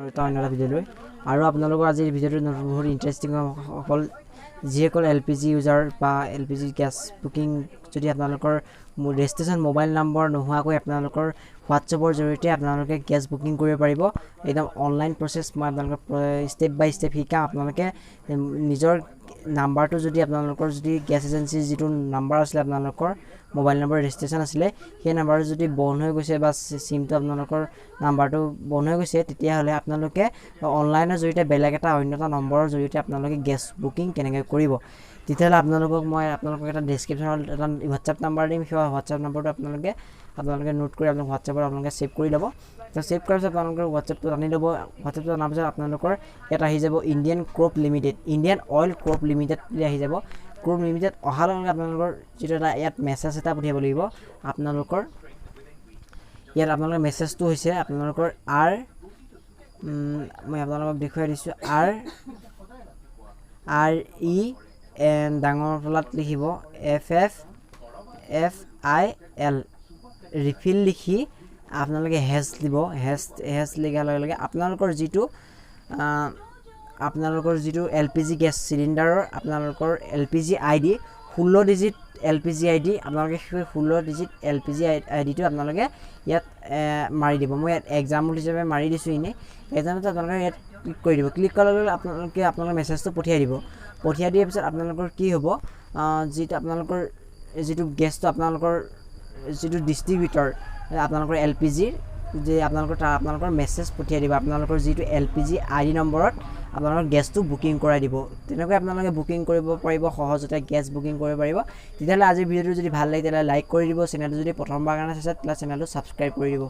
এটা অন্য এটা ভিডিঅ'লৈ আৰু আপোনালোকৰ আজিৰ ভিডিঅ'টো বহুত ইণ্টাৰেষ্টিং অকল যিসকল LPG ইউজাৰ বা LPG গেছ বুকিং যদি আপোনালোকৰ ৰেজিষ্ট্ৰেশ্যন মোবাইল নম্বৰ নোহোৱাকৈ আপোনালোকৰ হোৱাটছএপৰ জৰিয়তে আপোনালোকে গেছ বুকিং কৰিব পাৰিব। একদম অনলাইন প্ৰচেছ মই আপোনালোকক ষ্টেপ বাই ষ্টেপ শিকাম। আপোনালোকে নিজৰ নাম্বাৰটো যদি আপোনালোকৰ যদি গেছ এজেঞ্চিৰ যিটো নাম্বাৰ আছিলে আপোনালোকৰ মোবাইল নম্বৰ ৰেজিষ্ট্ৰেশ্যন আছিলে সেই নাম্বাৰটো যদি বন্ধ হৈ গৈছে বা চিমটো আপোনালোকৰ নাম্বাৰটো বন্ধ হৈ গৈছে তেতিয়াহ'লে আপোনালোকে অনলাইনৰ জৰিয়তে বেলেগ এটা অন্য এটা নম্বৰৰ জৰিয়তে আপোনালোকে গেছ বুকিং কেনেকৈ কৰিব তেতিয়াহ'লে মই আপোনালোকক এটা ডেছক্ৰিপশ্যনত এটা হোৱাটছএপ নাম্বাৰ দিম। সেই হোৱাটছএপ নাম্বাৰটো আপোনালোকে নোট কৰি হোৱাটছএপত আপোনালোকে ছেভ কৰি ল'ব। তো ছেভ কৰাৰ পিছত আপোনালোকৰ হোৱাটছএপটো আনি ল'ব। হোৱাটছএপটো অনাৰ পিছত আপোনালোকৰ ইয়াত আহি যাব ইণ্ডিয়ান অইল ক্ৰপ লিমিটেড বুলি আহি যাব। ক্ৰপ লিমিটেড অহাৰ লগে লগে আপোনালোকৰ যিটো এটা ইয়াত মেছেজ এটা পঠিয়াব লাগিব। ইয়াত আপোনালোকৰ মেছেজটো হৈছে আপোনালোকৰ মই আপোনালোকক দেখুৱাই দিছোঁ RE ডাঙৰ ফলাত লিখিব FFFIL ৰিফিল লিখি আপোনালোকে হেছ দিব। হেছ লিখাৰ লগে লগে আপোনালোকৰ যিটো LPG গেছ চিলিণ্ডাৰৰ আপোনালোকৰ LPG ID 16 digit LPG ID আপোনালোকে সেই 16 ডিজিট LPG IDটো আপোনালোকে ইয়াত মাৰি দিব। মই ইয়াত এক্সাম্পল হিচাপে মাৰি দিছোঁ এনেই। এক্সাম্পলটো আপোনালোকে ইয়াত ক্লিক কৰি দিব। ক্লিক কৰাৰ লগে লগে আপোনালোকৰ মেছেজটো পঠিয়াই দিব। পঠিয়াই দিয়াৰ পিছত আপোনালোকৰ কি হ'ব, আপোনালোকৰ যিটো গেছটো আপোনালোকৰ যিটো ডিষ্ট্ৰিবিউটৰ আপোনালোকৰ LPGৰ আপোনালোকৰ মেছেজ পঠিয়াই দিব। আপোনালোকৰ যিটো LPG ID নম্বৰত আপোনালোকৰ গেছটো বুকিং কৰাই দিব। তেনেকৈ আপোনালোকে বুকিং কৰিব পাৰিব, সহজতে গেছ বুকিং কৰিব পাৰিব। তেতিয়াহ'লে আজিৰ ভিডিঅ'টো যদি ভাল লাগে তেতিয়াহ'লে লাইক কৰি দিব। চেনেলটো যদি প্ৰথমবাৰ কাৰণে চাইছে তেতিয়াহ'লে চেনেলটো ছাবস্ক্ৰাইব কৰি দিব।